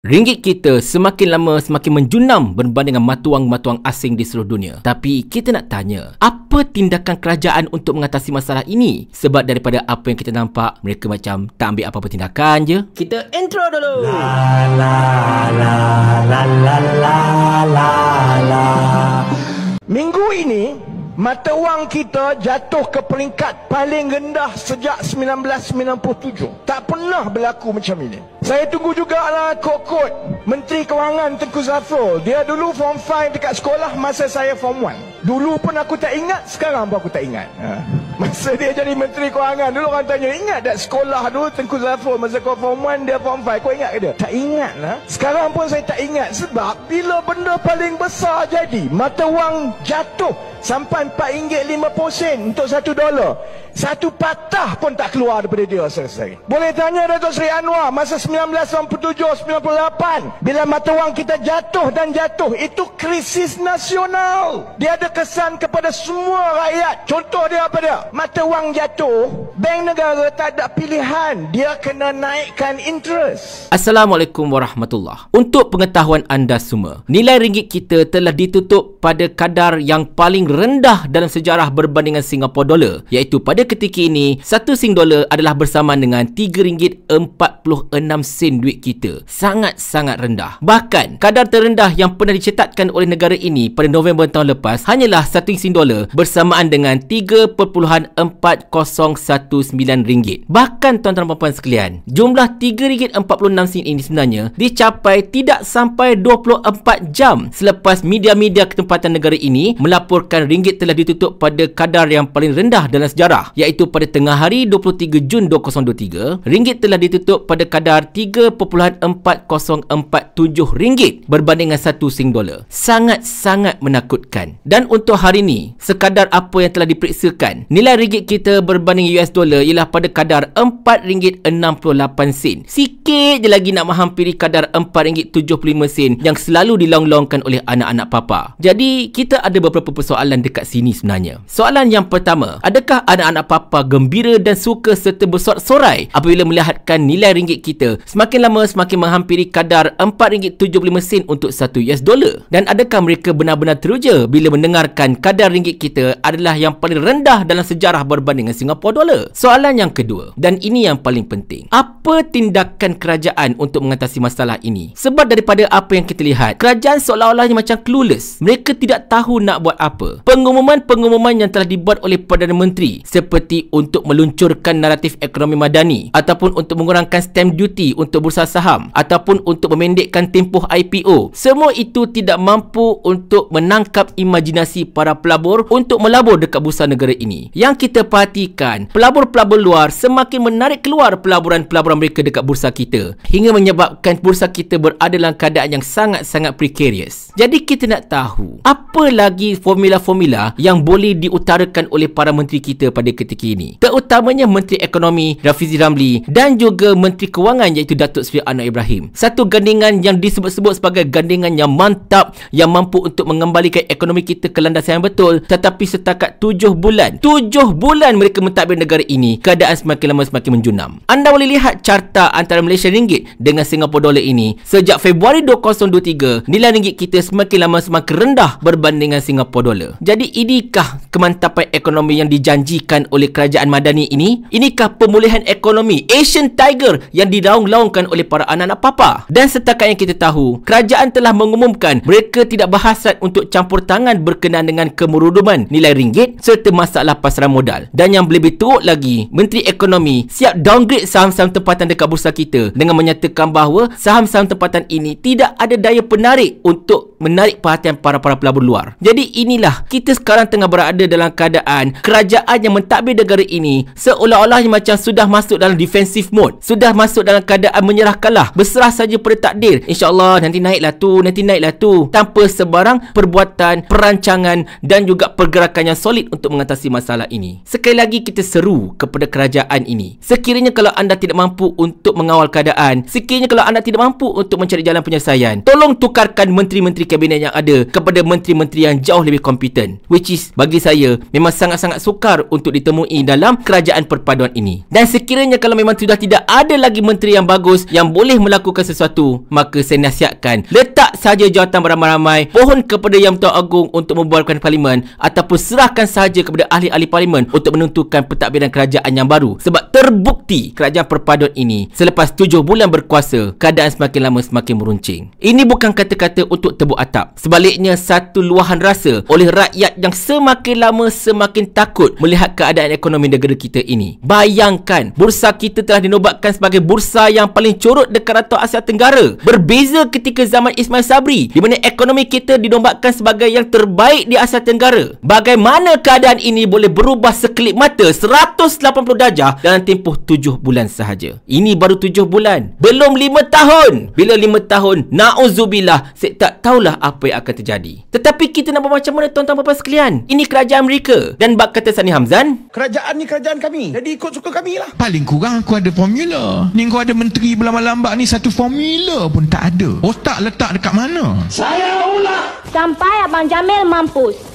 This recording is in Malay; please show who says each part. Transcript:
Speaker 1: Ringgit kita semakin lama semakin menjunam berbanding dengan mata wang asing di seluruh dunia. Tapi kita nak tanya, apa tindakan kerajaan untuk mengatasi masalah ini? Sebab daripada apa yang kita nampak, mereka macam tak ambil apa-apa tindakan je. Kita intro dulu.
Speaker 2: La la la la la la la la. Minggu ini mata wang kita jatuh ke peringkat paling rendah sejak 1997. Tak pernah berlaku macam ini. Saya tunggu jugalah kod-kod Menteri Kewangan Tengku Zafrul. Dia dulu form 5 dekat sekolah masa saya form 1. Dulu pun aku tak ingat, sekarang pun aku tak ingat. Masa dia jadi Menteri Kewangan, dulu orang tanya, ingat tak sekolah dulu Tengku Zafrul masa kau form 1, dia form 5, kau ingat ke dia? Tak ingat lah. Sekarang pun saya tak ingat. Sebab bila benda paling besar jadi, mata wang jatuh sampai RM4.50 untuk $1, satu patah pun tak keluar daripada dia selesai. Boleh tanya Datuk Seri Anwar masa 1997-98 bila mata wang kita jatuh dan jatuh, itu krisis nasional. Dia ada kesan kepada semua rakyat. Contoh dia apa dia? Mata wang jatuh, bank negara tak ada pilihan, dia kena naikkan interest.
Speaker 1: Assalamualaikum warahmatullahi. Untuk pengetahuan anda semua, nilai ringgit kita telah ditutup pada kadar yang paling rendah dalam sejarah berbandingan Singapore dolar, iaitu pada ketika ini $1 adalah bersamaan dengan RM3.46 duit kita. Sangat-sangat rendah. Bahkan kadar terendah yang pernah dicetakkan oleh negara ini pada November tahun lepas hanyalah $1 bersamaan dengan RM3.4019. Bahkan tuan-tuan dan puan sekalian, jumlah RM3.46 ini sebenarnya dicapai tidak sampai 24 jam selepas media-media ketempatan negara ini melaporkan ringgit telah ditutup pada kadar yang paling rendah dalam sejarah, iaitu pada tengah hari 23 Jun 2023, ringgit telah ditutup pada kadar RM3.4047 berbanding dengan $1. Sangat-sangat menakutkan. Dan untuk hari ini, sekadar apa yang telah diperiksakan, nilai ringgit kita berbanding US dollar ialah pada kadar RM4.68. Sikit je lagi nak menghampiri kadar RM4.75 yang selalu dilong-longkan oleh anak-anak papa. Jadi, kita ada beberapa persoalan dekat sini sebenarnya. Soalan yang pertama, adakah anak-anak papa gembira dan suka serta bersorak-sorai apabila melihatkan nilai ringgit kita semakin lama semakin menghampiri kadar RM4.75 untuk $1? Dan adakah mereka benar-benar teruja bila mendengarkan kadar ringgit kita adalah yang paling rendah dalam sejarah berbanding dengan Singapore dolar? Soalan yang kedua, dan ini yang paling penting, apa tindakan kerajaan untuk mengatasi masalah ini? Sebab daripada apa yang kita lihat, kerajaan seolah-olahnya macam clueless. Mereka tidak tahu nak buat apa. Pengumuman-pengumuman yang telah dibuat oleh Perdana Menteri seperti untuk meluncurkan naratif ekonomi madani, ataupun untuk mengurangkan stamp duty untuk bursa saham, ataupun untuk memendekkan tempoh IPO, semua itu tidak mampu untuk menangkap imajinasi para pelabur untuk melabur dekat bursa negara ini. Yang kita perhatikan, pelabur-pelabur luar semakin menarik keluar pelaburan-pelaburan mereka dekat bursa kita, hingga menyebabkan bursa kita berada dalam keadaan yang sangat-sangat precarious. Jadi kita nak tahu, apa lagi formula-formula yang boleh diutarakan oleh para menteri kita pada ketika ini, terutamanya Menteri Ekonomi Rafizi Ramli dan juga Menteri Kewangan iaitu Datuk Seri Anwar Ibrahim. Satu gandingan yang disebut-sebut sebagai gandingan yang mantap, yang mampu untuk mengembalikan ekonomi kita ke landasan yang betul. Tetapi setakat 7 bulan mereka mentadbir negara ini, keadaan semakin lama semakin menjunam. Anda boleh lihat carta antara Malaysia ringgit dengan Singapore dolar ini. Sejak Februari 2023, nilai ringgit kita semakin lama semakin rendah berbanding dengan Singapore dolar. Jadi inikah kemantapan ekonomi yang dijanjikan oleh kerajaan madani ini? Inikah pemulihan ekonomi Asian Tiger yang dilaung-laungkan oleh para anak-anak papa? Dan setakat yang kita tahu, kerajaan telah mengumumkan mereka tidak berhasrat untuk campur tangan berkenaan dengan kemerodoman nilai ringgit serta masalah pasaran modal. Dan yang lebih teruk lagi, Menteri Ekonomi siap downgrade saham-saham tempatan dekat bursa kita dengan menyatakan bahawa saham-saham tempatan ini tidak ada daya penarik untuk menarik perhatian para pelabur luar. Jadi inilah, kita sekarang tengah berada dalam keadaan kerajaan yang mentadbir negara ini seolah-olahnya macam sudah masuk dalam defensive mode, sudah masuk dalam keadaan menyerah kalah, berserah saja pada takdir. InsyaAllah nanti naiklah tu, tanpa sebarang perbuatan, perancangan dan juga pergerakan yang solid untuk mengatasi masalah ini. Sekali lagi kita seru membantu kepada kerajaan ini. Sekiranya kalau anda tidak mampu untuk mengawal keadaan, sekiranya kalau anda tidak mampu untuk mencari jalan penyelesaian, tolong tukarkan menteri-menteri kabinet yang ada kepada menteri-menteri yang jauh lebih kompeten, which is bagi saya memang sangat-sangat sukar untuk ditemui dalam kerajaan perpaduan ini. Dan sekiranya kalau memang sudah tidak ada lagi menteri yang bagus yang boleh melakukan sesuatu, maka saya nasihatkan letak saja jawatan beramai-ramai, pohon kepada Yang Bertuan Agong untuk membubarkan parlimen, ataupun serahkan sahaja kepada ahli-ahli parlimen untuk menentukan pentadbiran kerajaan yang baru. Sebab terbukti kerajaan perpaduan ini selepas 7 bulan berkuasa, keadaan semakin lama semakin meruncing. Ini bukan kata-kata untuk tebuk atap. Sebaliknya, satu luahan rasa oleh rakyat yang semakin lama semakin takut melihat keadaan ekonomi negara kita ini. Bayangkan, bursa kita telah dinobatkan sebagai bursa yang paling corot dekat Rantau Asia Tenggara. Berbeza ketika zaman Ismail Sabri, di mana ekonomi kita dinobatkan sebagai yang terbaik di Asia Tenggara. Bagaimana keadaan ini boleh berubah sekelip mata 180 darjah dalam tempoh 7 bulan sahaja? Ini baru 7 bulan, belum 5 tahun. Bila 5 tahun, na'udzubillah, saya tak tahulah apa yang akan terjadi. Tetapi kita nak buat macam mana, tuan-tuan puan-puan sekalian? Ini kerajaan mereka. Dan bak kata Sani Hamzan,
Speaker 2: Kerajaan ni kerajaan kami, jadi ikut suka kami lah.
Speaker 3: Paling kurang aku ada formula. Ni kau ada menteri berlambat-lambat ni, satu formula pun tak ada. Otak letak dekat mana?
Speaker 2: Saya ulang.
Speaker 4: Sampai Abang Jamil mampus.